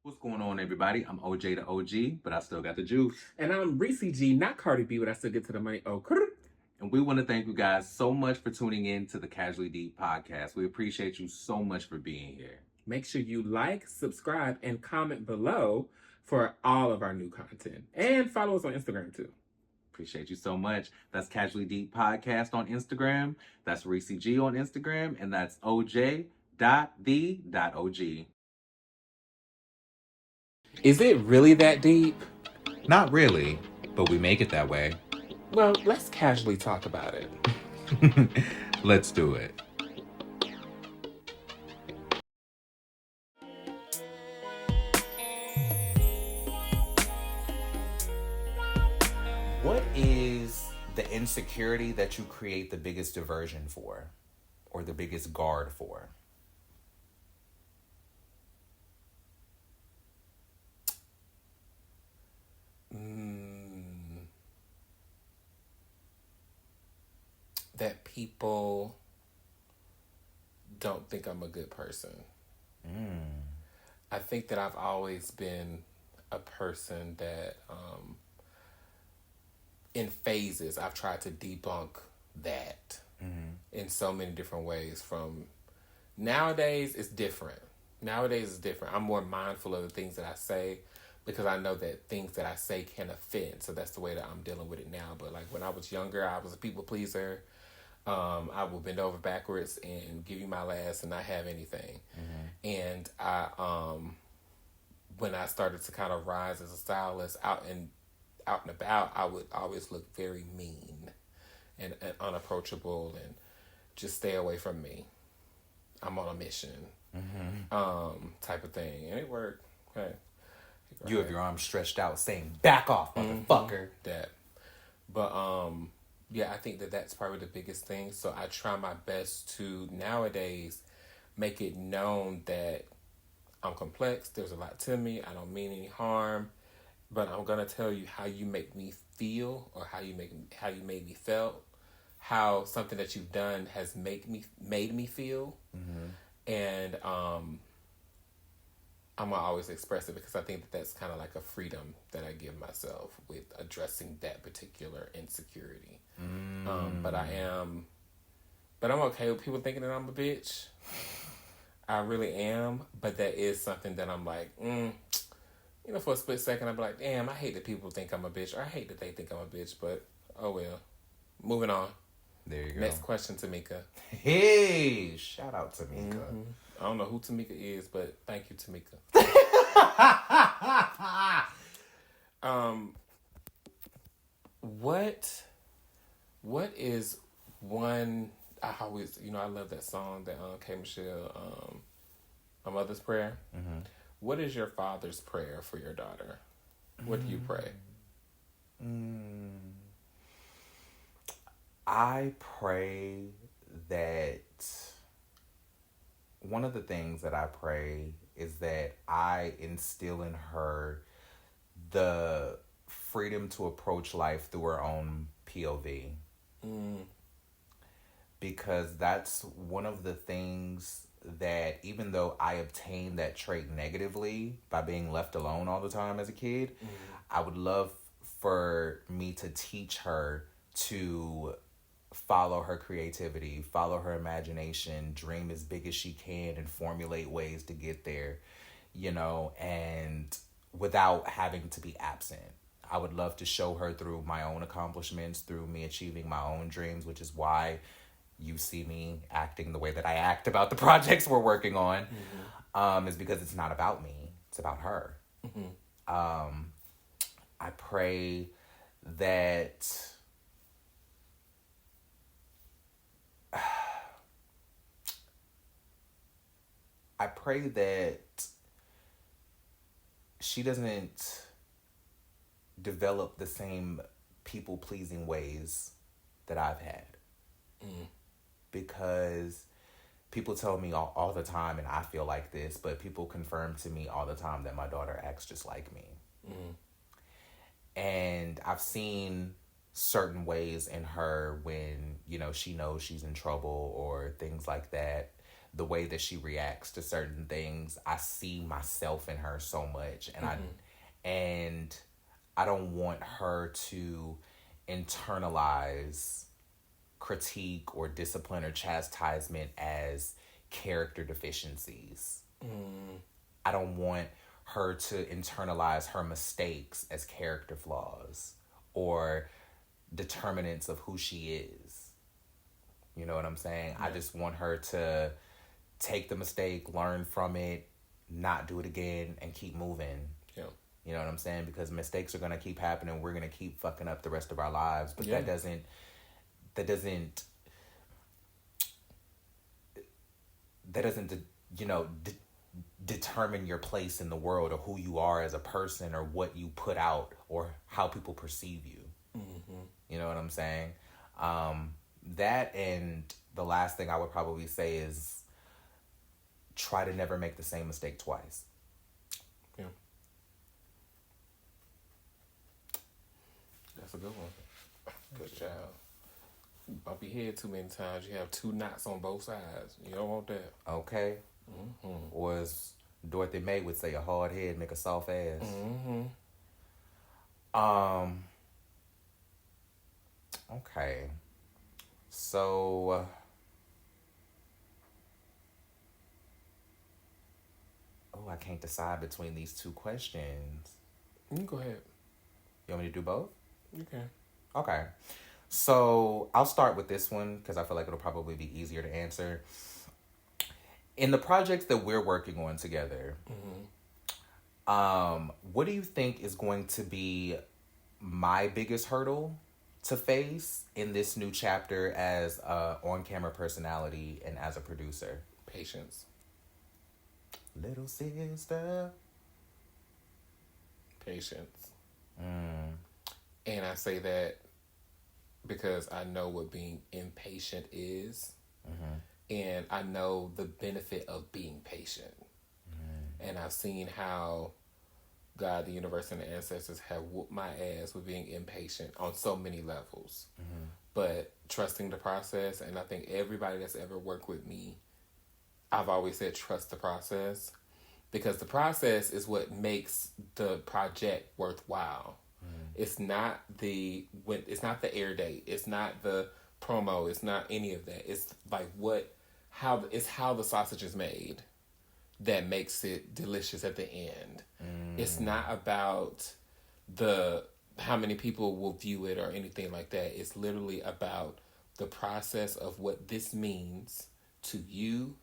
What's going on, everybody? I'm OJ the OG, but I still got the juice. And I'm Ressie G, not Cardi B, but I still get to the money. Oh, And we want to thank you guys so much for tuning in to the Casually Deep podcast. We appreciate you so much for being here. Make sure you like, subscribe, and comment below for all of our new content. And follow us on Instagram too. Appreciate you so much. That's Casually Deep Podcast on Instagram. That's Ressie G on Instagram. And that's OJ.the.OG. Is it really that deep? Not really, but we make it that way. Well, let's casually talk about it. Let's do it. What is the insecurity that you create the biggest diversion for, or the biggest guard for? That people don't think I'm a good person. I think that I've always been a person that, in phases, I've tried to debunk that in so many different ways. From nowadays, it's different. Nowadays, it's different. I'm more mindful of the things that I say because I know that things that I say can offend. So that's the way that I'm dealing with it now. But like when I was younger, I was a people pleaser. I will bend over backwards and give you my last and not have anything. And I, when I started to kind of rise as a stylist out and about, I would always look very mean and unapproachable and just stay away from me. I'm on a mission, type of thing. And it worked. Okay. You have your arms stretched out saying, back off, motherfucker. That. But, yeah, I think that that's probably the biggest thing. So I try my best to nowadays make it known that I'm complex. There's a lot to me. I don't mean any harm, but I'm gonna tell you how you make me feel, or how you made me felt, how something that you've done has made me feel, and I'm gonna always express it because I think that that's kind of like a freedom that I give myself with addressing that particular insecurity. But I'm okay with people thinking that I'm a bitch. I really am, but that is something that I'm like, for a split second, I'd be like, damn, I hate that people think I'm a bitch, or I hate that they think I'm a bitch, but oh well. Moving on. There you go. Next question, Tamika. Hey, shout out Tamika. I don't know who Tamika is, but thank you, Tamika. What is one? I always, I love that song that K. Michelle, A Mother's Prayer. What is your father's prayer for your daughter? What do you pray? I pray that one of the things that I pray is that I instill in her the freedom to approach life through her own POV. Because that's one of the things that, even though I obtained that trait negatively by being left alone all the time as a kid, I would love for me to teach her to follow her creativity, follow her imagination, dream as big as she can, and formulate ways to get there, and without having to be absent. I would love to show her through my own accomplishments, through me achieving my own dreams, which is why you see me acting the way that I act about the projects we're working on, is because it's not about me. It's about her. I pray that she doesn't develop the same people-pleasing ways that I've had. Because people tell me all the time, and I feel like this, but people confirm to me all the time that my daughter acts just like me. And I've seen certain ways in her when, she knows she's in trouble or things like that, the way that she reacts to certain things. I see myself in her so much, and I don't want her to internalize critique or discipline or chastisement as character deficiencies. I don't want her to internalize her mistakes as character flaws or determinants of who she is. You know what I'm saying? Yeah. I just want her to take the mistake, learn from it, not do it again, and keep moving. Yeah. You know what I'm saying? Because mistakes are going to keep happening. We're going to keep fucking up the rest of our lives. But that doesn't determine your place in the world or who you are as a person or what you put out or how people perceive you. Mm-hmm. You know what I'm saying? That, and the last thing I would probably say is try to never make the same mistake twice. Yeah. That's a good one. Good job. You bump your head too many times, you have 2 knots on both sides. You don't want that. Okay. Mm-hmm. Or as Dorothy May would say, a hard head make a soft ass. Mm-hmm. Okay. So, I can't decide between these 2 questions. You can go ahead. You want me to do both? You can. Okay. So, I'll start with this one because I feel like it'll probably be easier to answer. In the projects that we're working on together, what do you think is going to be my biggest hurdle to face in this new chapter as a on-camera personality and as a producer? Patience. Little sister. Patience. And I say that because I know what being impatient is. And I know the benefit of being patient. And I've seen how God, the universe, and the ancestors have whooped my ass with being impatient on so many levels. But trusting the process, and I think everybody that's ever worked with me, I've always said trust the process, because the process is what makes the project worthwhile. It's not the air date, it's not the promo, it's not any of that. It's like how the sausage is made that makes it delicious at the end. It's not about how many people will view it or anything like that. It's literally about the process of what this means to you,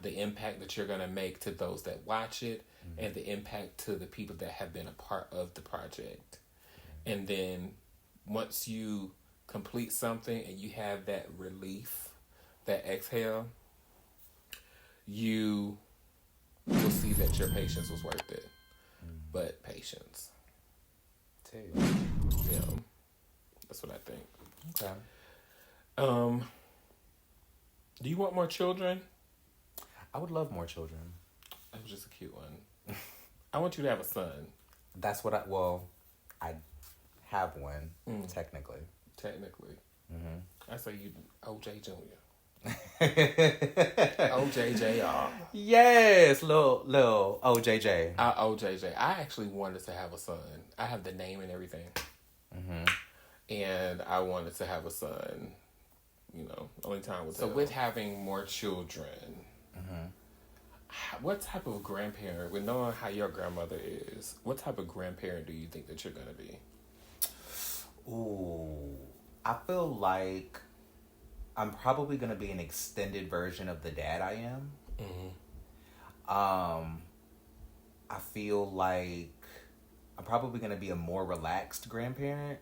the impact that you're going to make to those that watch it, and the impact to the people that have been a part of the project. And then once you complete something and you have that relief, that exhale, you will see that your patience was worth it. But patience. Yeah. That's what I think. Okay. Do you want more children? I would love more children. That was just a cute one. I want you to have a son. That's what I have one, technically. I say you OJ Jr. OJJR. Yes, little OJJ. OJJ. I actually wanted to have a son. I have the name and everything. And I wanted to have a son. Only time was. So with having more children, what type of grandparent, with knowing how your grandmother is, what type of grandparent do you think that you're going to be? Ooh, I feel like I'm probably going to be an extended version of the dad I am. I feel like I'm probably going to be a more relaxed grandparent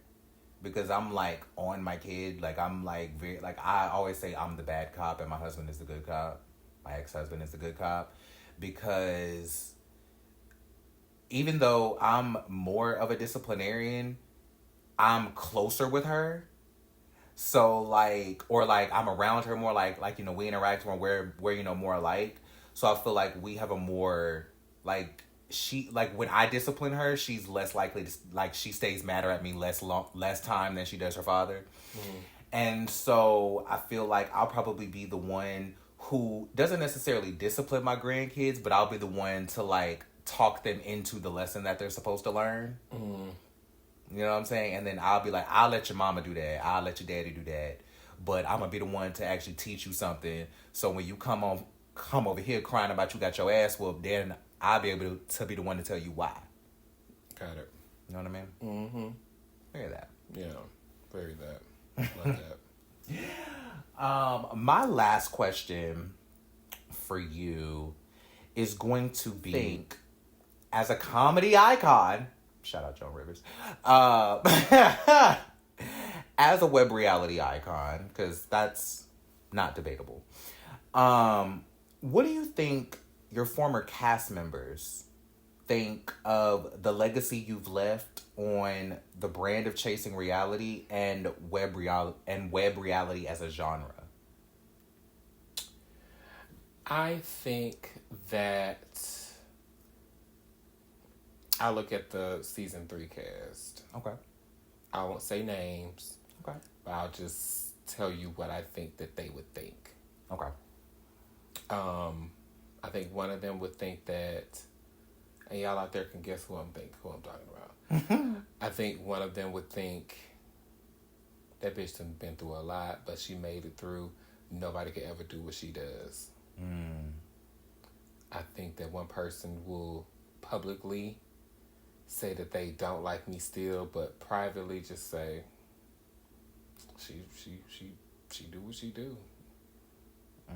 because I'm like on my kid. Like I'm like very, like I always say I'm the bad cop and my husband is the good cop. My ex-husband is the good cop, because even though I'm more of a disciplinarian, I'm closer with her. So I'm around her more, we interact more, we're more alike. So I feel like we have a more, when I discipline her, she's less likely to, she stays madder at me less time than she does her father. And so I feel like I'll probably be the one who doesn't necessarily discipline my grandkids, but I'll be the one to like talk them into the lesson that they're supposed to learn. Mm. You know what I'm saying? And then I'll be like, I'll let your mama do that. I'll let your daddy do that. But I'm going to be the one to actually teach you something. So when you come over here crying about you got your ass whooped, then I'll be able to be the one to tell you why. Got it. You know what I mean? Mm-hmm. Hear that. Yeah. Very that. Like that. My last question for you is going to be, as a comedy icon, shout out Joan Rivers, as a web reality icon, because that's not debatable. What do you think your former cast members think of the legacy you've left on the brand of chasing reality and web reality as a genre? I think that I look at the season 3 cast. Okay. I won't say names. Okay. But I'll just tell you what I think that they would think. Okay. I think one of them would think that, and y'all out there can guess who I'm talking about. I think one of them would think that bitch done been through a lot, but she made it through. Nobody could ever do what she does. I think that one person will publicly say that they don't like me still, but privately just say she do what she do.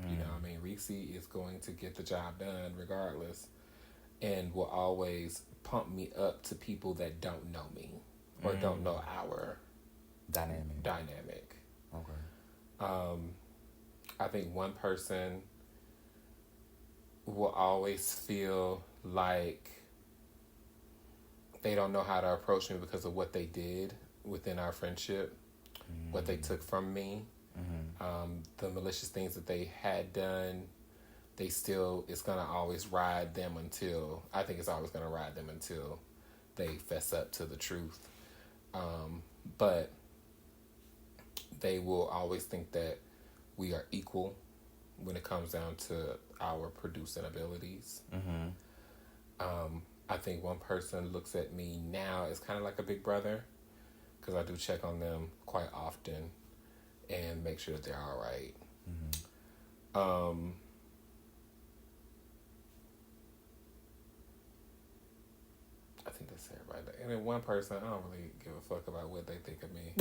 You know what I mean? Ressie is going to get the job done regardless, and will always pump me up to people that don't know me or don't know our dynamic. Okay. I think one person will always feel like they don't know how to approach me because of what they did within our friendship, what they took from me, the malicious things that they had done. It's going to always ride them until they fess up to the truth. But they will always think that we are equal when it comes down to our producing abilities. I think one person looks at me now as kind of like a big brother, because I do check on them quite often and make sure that they're all right. I think that's everybody. And then one person, I don't really give a fuck about what they think of me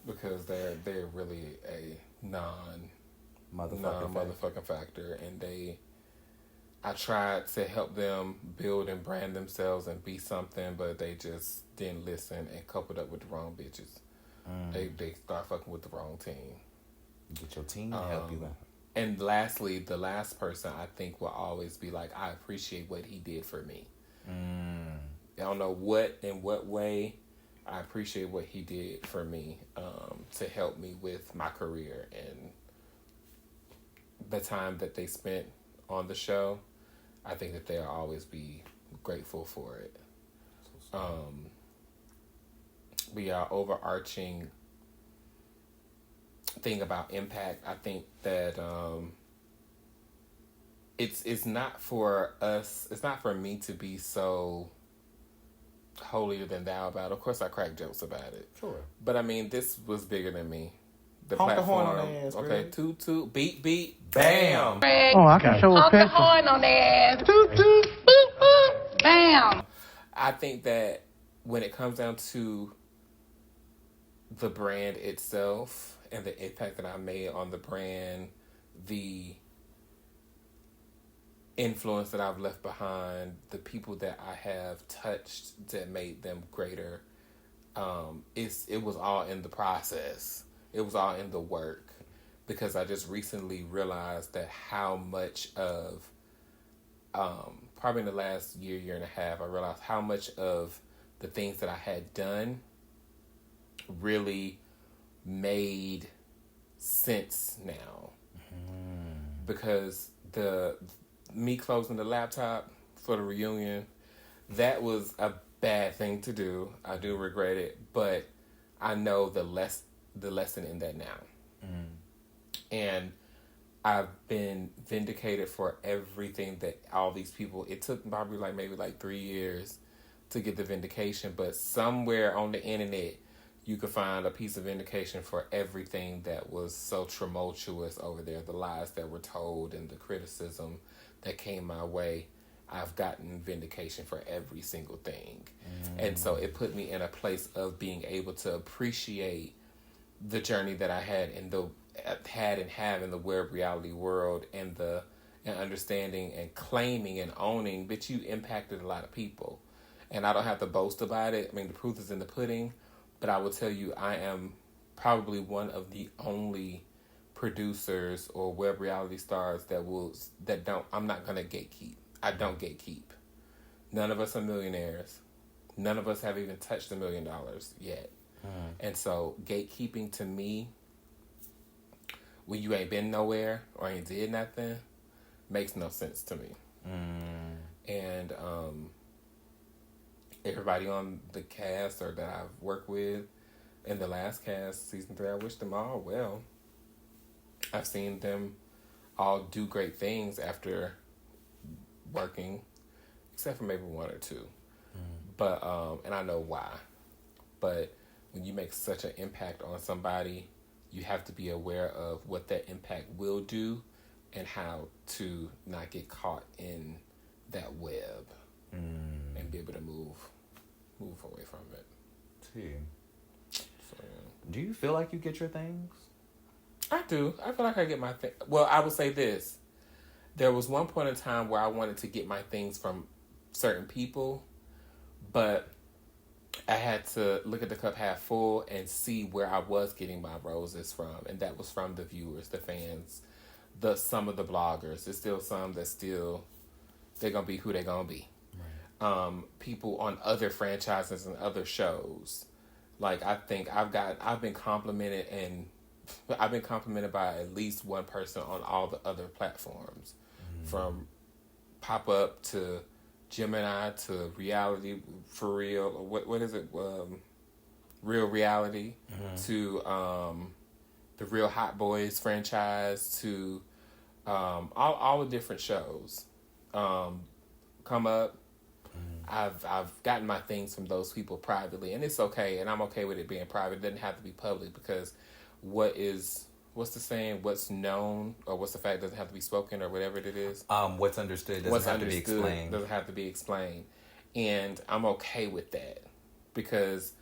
because they're really a non-motherfucking factor, and I tried to help them build and brand themselves and be something, but they just didn't listen and coupled up with the wrong bitches. They start fucking with the wrong team. Get your team to help you out. And lastly, the last person I think will always be like, I appreciate what he did for me. I don't know in what way. I appreciate what he did for me to help me with my career and the time that they spent on the show. I think that they'll always be grateful for it. But yeah, overarching thing about impact, I think that it's not for us. It's not for me to be so holier than thou about it. Of course, I crack jokes about it. Sure. But I mean, this was bigger than me. The Honk platform. The horn on their ass, okay, really. toot toot, beat beat, bam. Oh, I can show a Honk the pencil. horn on their ass. Toot toot, boop boop, bam. I think that when it comes down to the brand itself and the impact that I made on the brand, the influence that I've left behind, the people that I have touched that made them greater, it was all in the process. It was all in the work, because I just recently realized that how much of, probably in the last year and a half, I realized how much of the things that I had done really made sense now. Because me closing the laptop for the reunion, that was a bad thing to do. I do regret it, but I know the lesson in that now. And I've been vindicated for everything that all these people. It took probably maybe 3 years to get the vindication, but somewhere on the internet, you could find a piece of vindication for everything that was so tumultuous over there, the lies that were told and the criticism that came my way. I've gotten vindication for every single thing. And so it put me in a place of being able to appreciate the journey that I had and have in the web reality world, and understanding and claiming and owning that you impacted a lot of people. And I don't have to boast about it. I mean, the proof is in the pudding. But I will tell you, I am probably one of the only producers or web reality stars I'm not going to gatekeep. I don't gatekeep. None of us are millionaires. None of us have even touched $1 million yet. And so gatekeeping to me, when you ain't been nowhere or ain't did nothing, makes no sense to me. And everybody on the cast or that I've worked with in the last cast, season 3, I wish them all well. I've seen them all do great things after working, except for maybe 1 or 2. But and I know why. But when you make such an impact on somebody, you have to be aware of what that impact will do and how to not get caught in that web and be able to move away from it. See. So, yeah. Do you feel like you get your things? I do. I feel like I get my thing. Well, I will say this. There was one point in time where I wanted to get my things from certain people, but I had to look at the cup half full and see where I was getting my roses from. And that was from the viewers, the fans, some of the bloggers. There's still some that they're going to be who they're going to be. Right. People on other franchises and other shows. Like, I think I've been complimented by at least one person on all the other platforms. From Pop-Up to Gemini to Reality for Real. What is it? Real Reality to the Real Hot Boys franchise to all the different shows. Come Up. I've gotten my things from those people privately, and it's okay, and I'm okay with it being private. It doesn't have to be public, because what's the saying? What's known or what's the fact doesn't have to be spoken, or whatever it is. What's understood doesn't have to be explained. Doesn't have to be explained. And I'm okay with that, because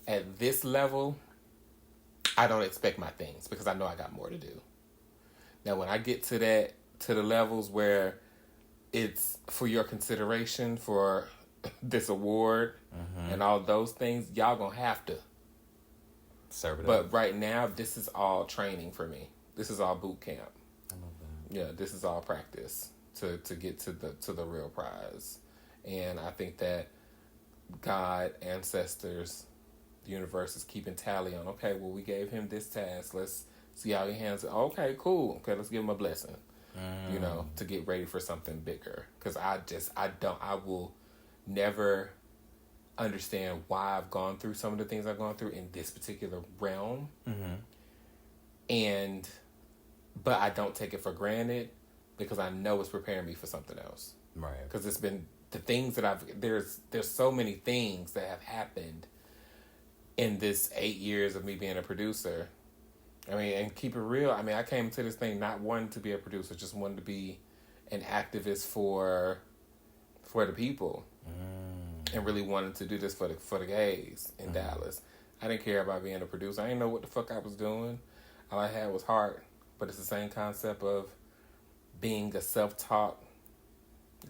at this level, I don't expect my things, because I know I got more to do. Now, when I get to the levels where it's for your consideration for this award and all those things, y'all gonna have to serve it up. But right now, this is all training for me. This is all boot camp. I love that. Yeah, this is all practice to get to the real prize. And I think that God, ancestors, the universe is keeping tally on, okay, well, we gave him this task. Let's see how he handles it. Okay, cool. Okay, let's give him a blessing, to get ready for something bigger. Because I will never understand why I've gone through some of the things I've gone through in this particular realm. But I don't take it for granted, because I know it's preparing me for something else. Right. Because it's been the things that there's so many things that have happened in this 8 years of me being a producer. I mean, and keep it real. I mean, I came to this thing not wanting to be a producer, just wanting to be an activist for the people, and really wanted to do this for the gays in Dallas. I didn't care about being a producer. I didn't know what the fuck I was doing. All I had was heart. But it's the same concept of being a self-taught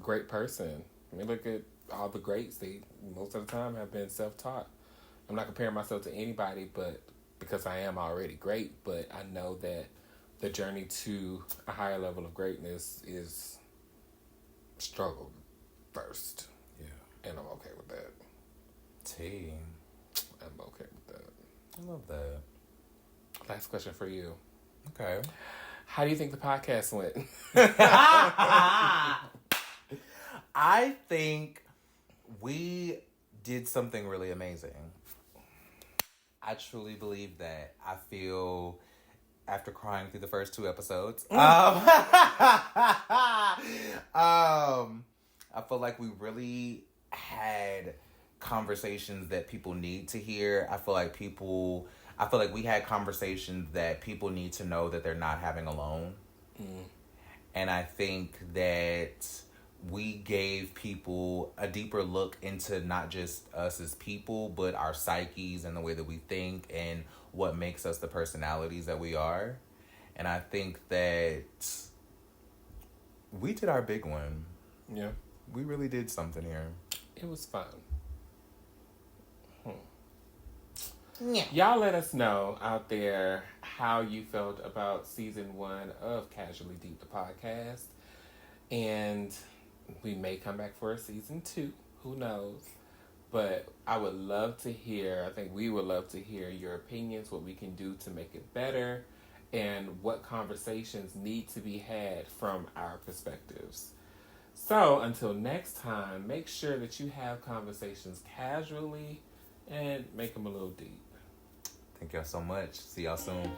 great person. I mean, look at all the greats. They most of the time have been self-taught. I'm not comparing myself to anybody, but because I am already great. But I know that the journey to a higher level of greatness is struggle first. Yeah. And I'm okay with that. I'm okay with that. I love that. Last question for you. Okay. How do you think the podcast went? I think we did something really amazing. I truly believe that. I feel after crying through the first 2 episodes. I feel like we really had conversations that people need to hear. I feel like we had conversations that people need to know that they're not having alone. And I think that we gave people a deeper look into not just us as people, but our psyches and the way that we think and what makes us the personalities that we are. And I think that we did our big one. Yeah. We really did something here. It was fun. Yeah. Y'all let us know out there how you felt about season 1 of Casually Deep, the podcast. And we may come back for a season 2. Who knows? But I would love to hear, I think we would love to hear your opinions, what we can do to make it better, and what conversations need to be had from our perspectives. So until next time, make sure that you have conversations casually and make them a little deep. Thank y'all so much. See y'all soon.